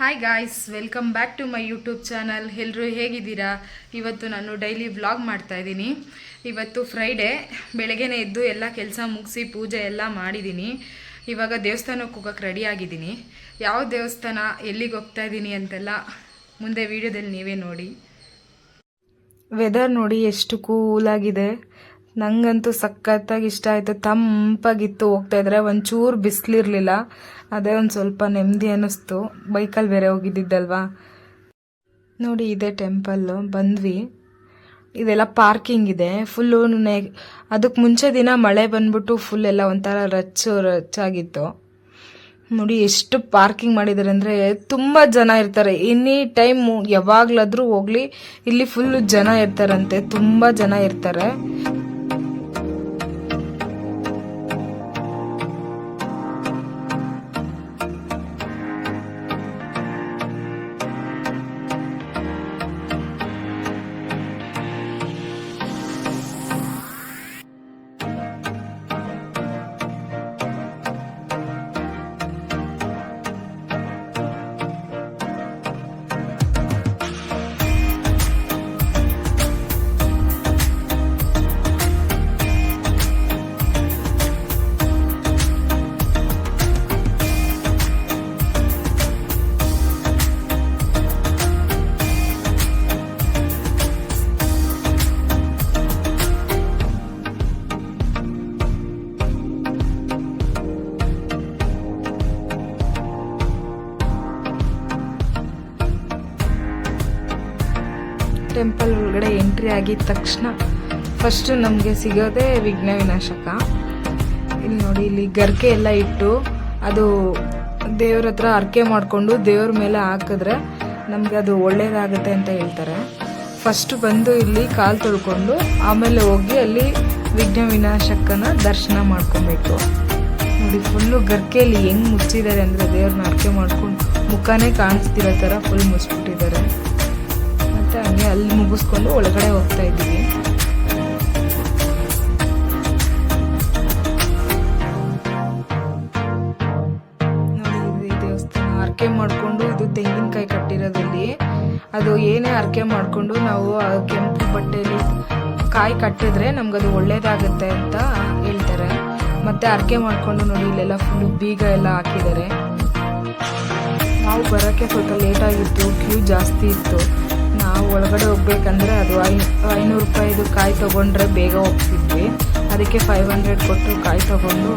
Hi guys, welcome back to my YouTube channel. ಎಲ್ಲರೂ ಹೇಗಿದ್ದೀರಾ? ಇವತ್ತು ನಾನು ಡೈಲಿ ವ್ಲಾಗ್ ಮಾಡ್ತಾಯಿದ್ದೀನಿ. ಇವತ್ತು ಫ್ರೈಡೇ, ಬೆಳಗ್ಗೆನೇ ಎದ್ದು ಎಲ್ಲ ಕೆಲಸ ಮುಗಿಸಿ ಪೂಜೆ ಎಲ್ಲ ಮಾಡಿದ್ದೀನಿ. ಇವಾಗ ದೇವಸ್ಥಾನಕ್ಕೆ ಹೋಗೋಕ್ಕೆ ರೆಡಿ ಆಗಿದ್ದೀನಿ. ಯಾವ ದೇವಸ್ಥಾನ, ಎಲ್ಲಿಗೆ ಹೋಗ್ತಾ ಇದ್ದೀನಿ ಅಂತೆಲ್ಲ ಮುಂದೆ ವೀಡಿಯೋದಲ್ಲಿ ನೀವೇ ನೋಡಿ. ವೆದರ್ ನೋಡಿ ಎಷ್ಟು ಕೂಲಾಗಿದೆ. ನಂಗಂತೂ ಸಖತ್ತಾಗಿ ಇಷ್ಟ ಆಯಿತು. ತಂಪಾಗಿತ್ತು. ಹೋಗ್ತಾಯಿದ್ರೆ ಒಂಚೂರು ಬಿಸಿಲಿರಲಿಲ್ಲ. ಅದೇ ಒಂದು ಸ್ವಲ್ಪ ನೆಮ್ಮದಿ ಅನ್ನಿಸ್ತು. ಬೈಕಲ್ಲಿ ಬೇರೆ ಹೋಗಿದ್ದಿದ್ದಲ್ವಾ. ನೋಡಿ, ಇದೇ ಟೆಂಪಲ್ಲು. ಬಂದ್ವಿ. ಇದೆಲ್ಲ ಪಾರ್ಕಿಂಗ್ ಇದೆ ಫುಲ್ಲು. ಅದಕ್ಕೆ ಮುಂಚೆ ದಿನ ಮಳೆ ಬಂದ್ಬಿಟ್ಟು ಫುಲ್ ಎಲ್ಲ ಒಂಥರ ರಚ್ಚಾಗಿತ್ತು. ನೋಡಿ ಎಷ್ಟು ಪಾರ್ಕಿಂಗ್ ಮಾಡಿದ್ದಾರೆ ಅಂದರೆ ತುಂಬ ಜನ ಇರ್ತಾರೆ. ಎನಿ ಟೈಮ್ ಯಾವಾಗಲಾದರೂ ಹೋಗಲಿ, ಇಲ್ಲಿ ಫುಲ್ಲು ಜನ ಇರ್ತಾರಂತೆ. ತುಂಬ ಜನ ಇರ್ತಾರೆ. ಟೆಂಪಲ್ ಒಳಗಡೆ ಎಂಟ್ರಿ ಆಗಿದ ತಕ್ಷಣ ಫಸ್ಟು ನಮಗೆ ಸಿಗೋದೇ ವಿಘ್ನ ವಿನಾಶಕ. ಇಲ್ಲಿ ನೋಡಿ, ಇಲ್ಲಿ ಗರ್ಕೆ ಎಲ್ಲ ಇಟ್ಟು ಅದು ದೇವ್ರ ಹತ್ರ ಅರ್ಕೆ ಮಾಡಿಕೊಂಡು ದೇವ್ರ ಮೇಲೆ ಹಾಕಿದ್ರೆ ನಮಗೆ ಅದು ಒಳ್ಳೇದಾಗುತ್ತೆ ಅಂತ ಹೇಳ್ತಾರೆ. ಫಸ್ಟು ಬಂದು ಇಲ್ಲಿ ಕಾಲು ತೊಳ್ಕೊಂಡು ಆಮೇಲೆ ಹೋಗಿ ಅಲ್ಲಿ ವಿಘ್ನ ವಿನಾಶಕನ ದರ್ಶನ ಮಾಡ್ಕೊಬೇಕು. ನೋಡಿ, ಫುಲ್ಲು ಗರ್ಕೆಯಲ್ಲಿ ಹೆಂಗೆ ಮುಚ್ಚಿದ್ದಾರೆ ಅಂದರೆ ದೇವ್ರನ್ನ ಅರ್ಕೆ ಮಾಡ್ಕೊಂಡು ಮುಖನೇ ಕಾಣಿಸ್ತಿರೋ ಥರ ಫುಲ್ ಮುಚ್ಚಿಬಿಟ್ಟಿದ್ದಾರೆ. ಮತ್ತು ಹಂಗೆ ಅಲ್ಲಿ ಮುಗಿಸ್ಕೊಂಡು ಒಳಗಡೆ ಹೋಗ್ತಾ ಇದ್ದೀವಿ. ನೋಡಿ, ಈ ದೇವಸ್ಥಾನ ಅರ್ಕೆ ಮಾಡಿಕೊಂಡು, ಇದು ತೆಂಗಿನಕಾಯಿ ಕಟ್ಟಿರೋದಲ್ಲಿ ಅದು ಏನೇ ಅರ್ಕೆ ಮಾಡಿಕೊಂಡು ನಾವು ಕೆಂಪು ಬಟ್ಟೆಯಲ್ಲಿ ಕಾಯಿ ಕಟ್ಟಿದ್ರೆ ನಮ್ಗದು ಒಳ್ಳೇದಾಗುತ್ತೆ ಅಂತ ಹೇಳ್ತಾರೆ. ಮತ್ತು ಅರ್ಕೆ ಮಾಡಿಕೊಂಡು ನೋಡಿ, ಇಲ್ಲೆಲ್ಲ ಫುಲ್ಲು ಬೀಗ ಎಲ್ಲ ಹಾಕಿದ್ದಾರೆ. ನಾವು ಬರೋಕ್ಕೆ ಸ್ವಲ್ಪ ಲೇಟಾಗಿತ್ತು, ಕ್ಯೂ ಜಾಸ್ತಿ ಇತ್ತು. ನಾವು ಒಳಗಡೆ ಹೋಗ್ಬೇಕಂದ್ರೆ ಅದು 500 ರೂಪಾಯಿದು ಕಾಯಿ ತೊಗೊಂಡ್ರೆ ಬೇಗ ಹೋಗ್ತಿದ್ವಿ. ಅದಕ್ಕೆ 500 ಕೊಟ್ಟು ಕಾಯಿ ತೊಗೊಂಡು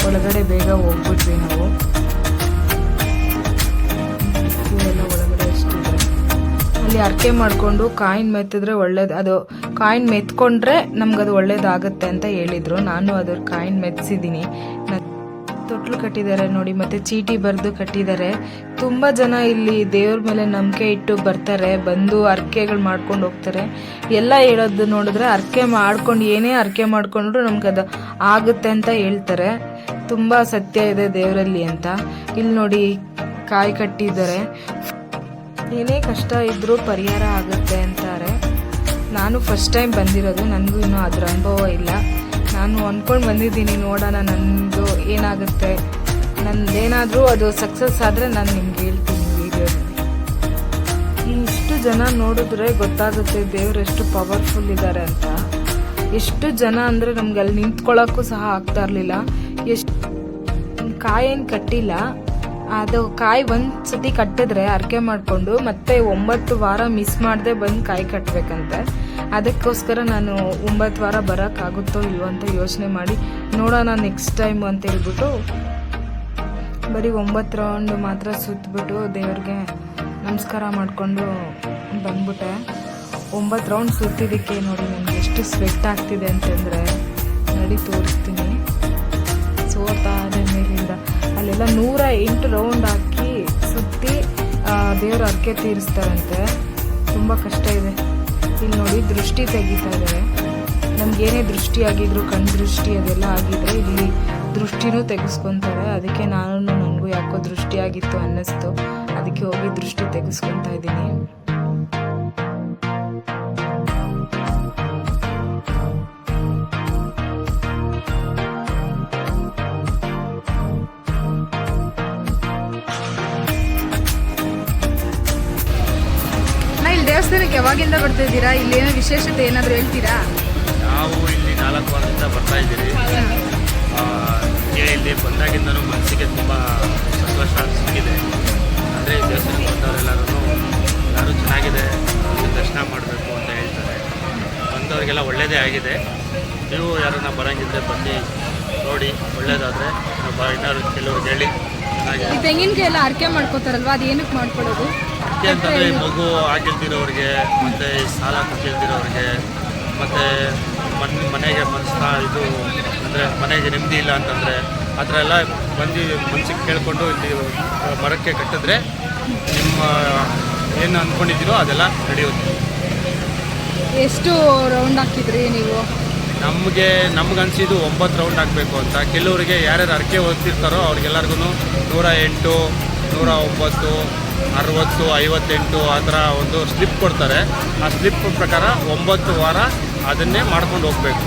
ಒಳಗಡೆ ಬೇಗ ಹೋಗ್ಬಿಟ್ವಿ ನಾವು. ಎಲ್ಲ ಒಳಗಡೆ ಎಷ್ಟಿದೆ. ಅಲ್ಲಿ ಅರ್ಕೆ ಮಾಡಿಕೊಂಡು ಕಾಯಿನ್ ಮೆತ್ತಿದ್ರೆ ಒಳ್ಳೇದು. ಅದು ಕಾಯಿನ್ ಮೆತ್ಕೊಂಡ್ರೆ ನಮ್ಗದು ಒಳ್ಳೇದಾಗುತ್ತೆ ಅಂತ ಹೇಳಿದರು. ನಾನು ಅದ್ರ ಕಾಯಿನ್ ಮೆತ್ತಿಸಿದ್ದೀನಿ. ತೊಟ್ಲು ಕಟ್ಟಿದ್ದಾರೆ ನೋಡಿ, ಮತ್ತು ಚೀಟಿ ಬರೆದು ಕಟ್ಟಿದ್ದಾರೆ. ತುಂಬ ಜನ ಇಲ್ಲಿ ದೇವ್ರ ಮೇಲೆ ನಂಬಿಕೆ ಇಟ್ಟು ಬರ್ತಾರೆ. ಬಂದು ಅರ್ಕೆಗಳು ಮಾಡ್ಕೊಂಡು ಹೋಗ್ತಾರೆ. ಎಲ್ಲ ಹೇಳೋದು ನೋಡಿದ್ರೆ ಅರ್ಕೆ ಮಾಡ್ಕೊಂಡು ಏನೇ ಅರ್ಕೆ ಮಾಡ್ಕೊಂಡ್ರು ನಮ್ಗದು ಆಗುತ್ತೆ ಅಂತ ಹೇಳ್ತಾರೆ. ತುಂಬ ಸತ್ಯ ಇದೆ ದೇವರಲ್ಲಿ ಅಂತ. ಇಲ್ಲಿ ನೋಡಿ, ಕಾಯಿ ಕಟ್ಟಿದ್ದಾರೆ. ಏನೇ ಕಷ್ಟ ಇದ್ರೂ ಪರಿಹಾರ ಆಗುತ್ತೆ ಅಂತಾರೆ. ನಾನು ಫಸ್ಟ್ ಟೈಮ್ ಬಂದಿರೋದು, ನನಗೂ ಇನ್ನೂ ಅದ್ರ ಅನುಭವ ಇಲ್ಲ. ನಾನು ಅಂದ್ಕೊಂಡು ಬಂದಿದ್ದೀನಿ, ನೋಡೋಣ ನನ್ನದು ಏನಾಗುತ್ತೆ. ನಂದೇನಾದರೂ ಅದು ಸಕ್ಸಸ್ ಆದರೆ ನಾನು ನಿಮ್ಗೆ ಹೇಳ್ತೀನಿ ವೀಡಿಯೋದಲ್ಲಿ. ಇಷ್ಟು ಜನ ನೋಡಿದ್ರೆ ಗೊತ್ತಾಗುತ್ತೆ ದೇವ್ರು ಎಷ್ಟು ಪವರ್ಫುಲ್ ಇದ್ದಾರೆ ಅಂತ. ಎಷ್ಟು ಜನ ಅಂದರೆ ನಮ್ಗೆ ಅಲ್ಲಿ ನಿಂತ್ಕೊಳ್ಳೋಕ್ಕೂ ಸಹ ಆಗ್ತಾ ಇರಲಿಲ್ಲ. ಎಷ್ಟು ಕಾಯೇನು ಕಟ್ಟಿಲ್ಲ, ಅದು ಕಾಯಿ ಒಂದು ಸತಿ ಕಟ್ಟಿದ್ರೆ ಅರ್ಕೆ ಮಾಡಿಕೊಂಡು ಮತ್ತೆ 9 ವಾರ ಮಿಸ್ ಮಾಡದೆ ಬಂದು ಕಾಯಿ ಕಟ್ಟಬೇಕಂತೆ. ಅದಕ್ಕೋಸ್ಕರ ನಾನು 9 ವಾರ ಬರೋಕ್ಕಾಗುತ್ತೋ ಇಲ್ವೋ ಅಂತ ಯೋಚನೆ ಮಾಡಿ ನೋಡೋಣ ನೆಕ್ಸ್ಟ್ ಟೈಮು ಅಂತ ಹೇಳ್ಬಿಟ್ಟು ಬರೀ 9 ರೌಂಡ್ ಮಾತ್ರ ಸುತ್ತಬಿಟ್ಟು ದೇವ್ರಿಗೆ ನಮಸ್ಕಾರ ಮಾಡಿಕೊಂಡು ಬಂದ್ಬಿಟ್ಟೆ. 9 ರೌಂಡ್ ಸುತ್ತಿದ್ದಕ್ಕೆ ನೋಡಿ ನನಗೆ ಎಷ್ಟು ಸ್ವೆಟ್ ಆಗ್ತಿದೆ ಅಂತಂದರೆ ನಡಿ ತೋರಿಸ್ತೀನಿ. ಸೋತಾದ ಮೇಲಿಂದ ಅಲ್ಲೆಲ್ಲ 108 ರೌಂಡ್ ಹಾಕಿ ಸುತ್ತಿ ದೇವ್ರ ಅರ್ಕೆ ತೀರಿಸ್ತಾರಂತೆ. ತುಂಬ ಕಷ್ಟ ಇದೆ. ಇಲ್ಲಿ ನೋಡಿ, ದೃಷ್ಟಿ ತೆಗಿತಾ ಇದ್ದಾರೆ. ನಮಗೇನೇ ದೃಷ್ಟಿ ಆಗಿದ್ರು, ಕಣ್ಣು ದೃಷ್ಟಿ ಅದೆಲ್ಲ ಆಗಿದ್ರೆ ಇಲ್ಲಿ ದೃಷ್ಟಿನೂ ತೆಗೆಸ್ಕೊತಾರೆ. ಅದಕ್ಕೆ ನನಗೂ ಯಾಕೋ ದೃಷ್ಟಿ ಆಗಿತ್ತು ಅನ್ನಿಸ್ತು. ಅದಕ್ಕೆ ಹೋಗಿ ದೃಷ್ಟಿ ತೆಗೆಸ್ಕೊತಾ ಇದ್ದೀನಿ. ದೇವಸ್ಥಾನಕ್ಕೆ ಯಾವಾಗಿಂದ ಬರ್ತಾ ಇದ್ದೀರಾ? ಇಲ್ಲಿ ಏನೋ ವಿಶೇಷತೆ ಏನಾದರೂ ಹೇಳ್ತೀರಾ? ನಾವು ಇಲ್ಲಿ 4 ವಾರದಿಂದ ಬರ್ತಾ ಇದ್ದೀರಿ. ಇಲ್ಲಿ ಬಂದಾಗಿಂದನೂ ಮನಸ್ಸಿಗೆ ತುಂಬ ಸಂತೋಷ ಸಿಕ್ಕಿದೆ. ಅಂದರೆ ಈ ದೇವಸ್ಥಾನಕ್ಕೆ ಬಂದವರೆಲ್ಲರೂ ಎಲ್ಲರೂ ಚೆನ್ನಾಗಿದೆ, ದರ್ಶನ ಮಾಡಬೇಕು ಅಂತ ಹೇಳ್ತಾರೆ. ಬಂದವರಿಗೆಲ್ಲ ಒಳ್ಳೆಯದೇ ಆಗಿದೆ. ನೀವು ಯಾರನ್ನ ಬರೋಂಗಿದ್ರೆ ಬನ್ನಿ ನೋಡಿ, ಒಳ್ಳೇದಾದರೆ ಇನ್ನೂ ಕೆಲವ್ರಿಗೆ ಹೇಳಿ ಚೆನ್ನಾಗಿದೆ. ಈ ತೆಂಗಿನಕಾಯಿ ಎಲ್ಲ ಅರ್ಕೆ ಮಾಡ್ಕೋತಾರಲ್ವಾ, ಅದು ಏನಕ್ಕೆ ಮಾಡ್ಕೊಳ್ಳೋದು? ಅರ್ಕೆ ಅಂತಂದರೆ ಈ ಮಗು ಆಗಿಲ್ದಿರೋರಿಗೆ, ಮತ್ತು ಸಾಲ ಕೊಟ್ಟಿಲ್ದಿರೋರಿಗೆ, ಮತ್ತು ಮನೆಗೆ ಇದು ಅಂದರೆ ಮನೆಗೆ ನೆಮ್ಮದಿ ಇಲ್ಲ ಅಂತಂದರೆ ಆ ಥರ ಎಲ್ಲ ಬಂದು ಮನಸ್ಸಿಗೆ ಕೇಳಿಕೊಂಡು ಇಲ್ಲಿ ಮರಕ್ಕೆ ಕಟ್ಟಿದ್ರೆ ನಿಮ್ಮ ಏನು ಅಂದ್ಕೊಂಡಿದ್ದೀರೋ ಅದೆಲ್ಲ ನಡೆಯುತ್ತೆ. ಎಷ್ಟು ರೌಂಡ್ ಹಾಕಿದ್ರಿ ನೀವು? ನಮಗನ್ಸಿದ್ದು 9 ರೌಂಡ್ ಹಾಕಬೇಕು ಅಂತ. ಕೆಲವರಿಗೆ ಯಾರ್ಯಾರು ಅರ್ಕೆ ಓದ್ತಿರ್ತಾರೋ ಅವ್ರಿಗೆಲ್ಲರಿಗೂ 108, 109, 60, 58 ಆ ಥರ ಒಂದು ಸ್ಲಿಪ್ ಕೊಡ್ತಾರೆ. ಆ ಸ್ಲಿಪ್ ಪ್ರಕಾರ 9 ವಾರ ಅದನ್ನೇ ಮಾಡ್ಕೊಂಡು ಹೋಗ್ಬೇಕು.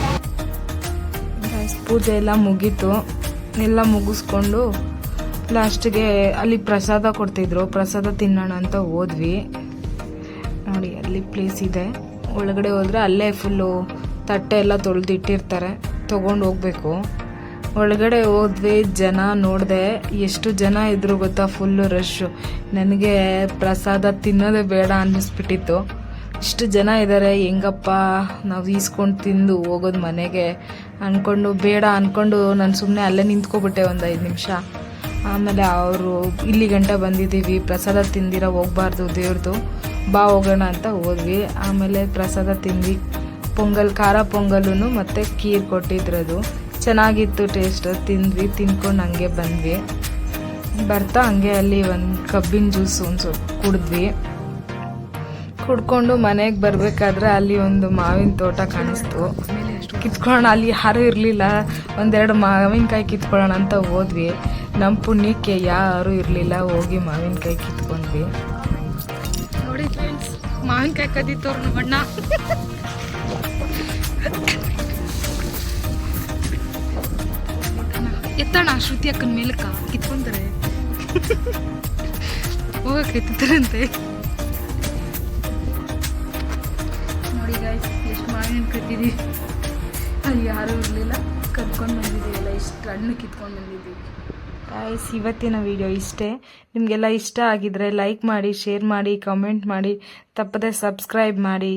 ಪೂಜೆ ಎಲ್ಲ ಮುಗೀತು. ಎಲ್ಲ ಮುಗಿಸ್ಕೊಂಡು ಲಾಸ್ಟಿಗೆ ಅಲ್ಲಿ ಪ್ರಸಾದ ಕೊಡ್ತಿದ್ರು. ಪ್ರಸಾದ ತಿನ್ನೋಣ ಅಂತ ಹೋದ್ವಿ. ನೋಡಿ ಅಲ್ಲಿ ಪ್ಲೇಸ್ ಇದೆ, ಒಳಗಡೆ ಹೋದರೆ ಅಲ್ಲೇ ಫುಲ್ಲು ತಟ್ಟೆ ಎಲ್ಲ ತೊಳೆದಿಟ್ಟಿರ್ತಾರೆ, ತೊಗೊಂಡು ಹೋಗ್ಬೇಕು. ಒಳಗಡೆ ಹೋದ್ವಿ, ಜನ ನೋಡಿದೆ ಎಷ್ಟು ಜನ ಇದ್ರು ಗೊತ್ತಾ, ಫುಲ್ಲು ರಶ್ಶು. ನನಗೆ ಪ್ರಸಾದ ತಿನ್ನೋದೇ ಬೇಡ ಅನ್ನಿಸ್ಬಿಟ್ಟಿತ್ತು. ಇಷ್ಟು ಜನ ಇದ್ದಾರೆ, ಹೆಂಗಪ್ಪ ನಾವು ಈಸ್ಕೊಂಡು ತಿಂದು ಹೋಗೋದು ಮನೆಗೆ ಅಂದ್ಕೊಂಡು ಬೇಡ ಅಂದ್ಕೊಂಡು ನಾನು ಸುಮ್ಮನೆ ಅಲ್ಲೇ ನಿಂತ್ಕೊಬಿಟ್ಟೆ ಒಂದು 5 ನಿಮಿಷ. ಆಮೇಲೆ ಅವರು ಇಲ್ಲಿ ಗಂಟ ಬಂದಿದ್ದೀವಿ, ಪ್ರಸಾದ ತಿಂದಿರ ಹೋಗ್ಬಾರ್ದು ದೇವ್ರದು, ಬಾ ಹೋಗೋಣ ಅಂತ ಹೋದ್ವಿ. ಆಮೇಲೆ ಪ್ರಸಾದ ತಿಂದ್ವಿ. ಖಾರ ಪೊಂಗಲ್ಲು ಮತ್ತು ಖೀರ್ ಕೊಟ್ಟಿದ್ರದು ಚೆನ್ನಾಗಿತ್ತು, ಟೇಸ್ಟ್. ತಿಂದ್ವಿ, ತಿನ್ಕೊಂಡು ಹಂಗೆ ಬಂದ್ವಿ. ಬರ್ತಾ ಹಂಗೆ ಅಲ್ಲಿ ಒಂದು ಕಬ್ಬಿನ ಜ್ಯೂಸ್ ಒಂದು ಕುಡಿದ್ವಿ. ಕುಡ್ಕೊಂಡು ಮನೆಗೆ ಬರಬೇಕಾದ್ರೆ ಅಲ್ಲಿ ಒಂದು ಮಾವಿನ ತೋಟ ಕಾಣಿಸ್ತು. ಕಿತ್ಕೊಳ್ಳೋಣ, ಅಲ್ಲಿ ಯಾರೂ ಇರಲಿಲ್ಲ. 1-2 ಮಾವಿನಕಾಯಿ ಕಿತ್ಕೊಳ್ಳೋಣ ಅಂತ ಹೋದ್ವಿ. ನಮ್ಮ ಪುಣ್ಯಕ್ಕೆ ಯಾರೂ ಇರಲಿಲ್ಲ, ಹೋಗಿ ಮಾವಿನಕಾಯಿ ಕಿತ್ಕೊಂಡ್ವಿ. ನೋಡಿ ಫ್ರೆಂಡ್ಸ್, ಮಾವಿನಕಾಯಿ ಕದ್ದಿತ್ತವ್ರು ನಮ್ಮ ಅಣ್ಣ. ಎತ್ತಣ ಶ್ರುತಿ ಅಕ್ಕನ ಮೇಲಕ್ಕ ಕಿತ್ಕೊಂತಾರೆ, ಹೋಗಕ್ಕೆ ಎತ್ತುತ್ತಾರಂತೆ. ನೋಡಿ ಗಾಯ್ಸ್, ಎಷ್ಟು ಮಾವಿನ ಕದ್ದಿದ್ದೀವಿ. ಅಲ್ಲಿ ಯಾರೂ ಇರಲಿಲ್ಲ, ಕದ್ಕೊಂಡು ಬಂದಿದ್ದೀವಲ್ಲ, ಇಷ್ಟು ಹಣ್ಣು ಕಿತ್ಕೊಂಡು ಬಂದಿದ್ದೀವಿ. ಗಾಯ್ಸ್, ಇವತ್ತಿನ ವಿಡಿಯೋ ಇಷ್ಟೇ. ನಿಮಗೆಲ್ಲ ಇಷ್ಟ ಆಗಿದ್ರೆ ಲೈಕ್ ಮಾಡಿ, ಶೇರ್ ಮಾಡಿ, ಕಮೆಂಟ್ ಮಾಡಿ, ತಪ್ಪದೆ ಸಬ್ಸ್ಕ್ರೈಬ್ ಮಾಡಿ.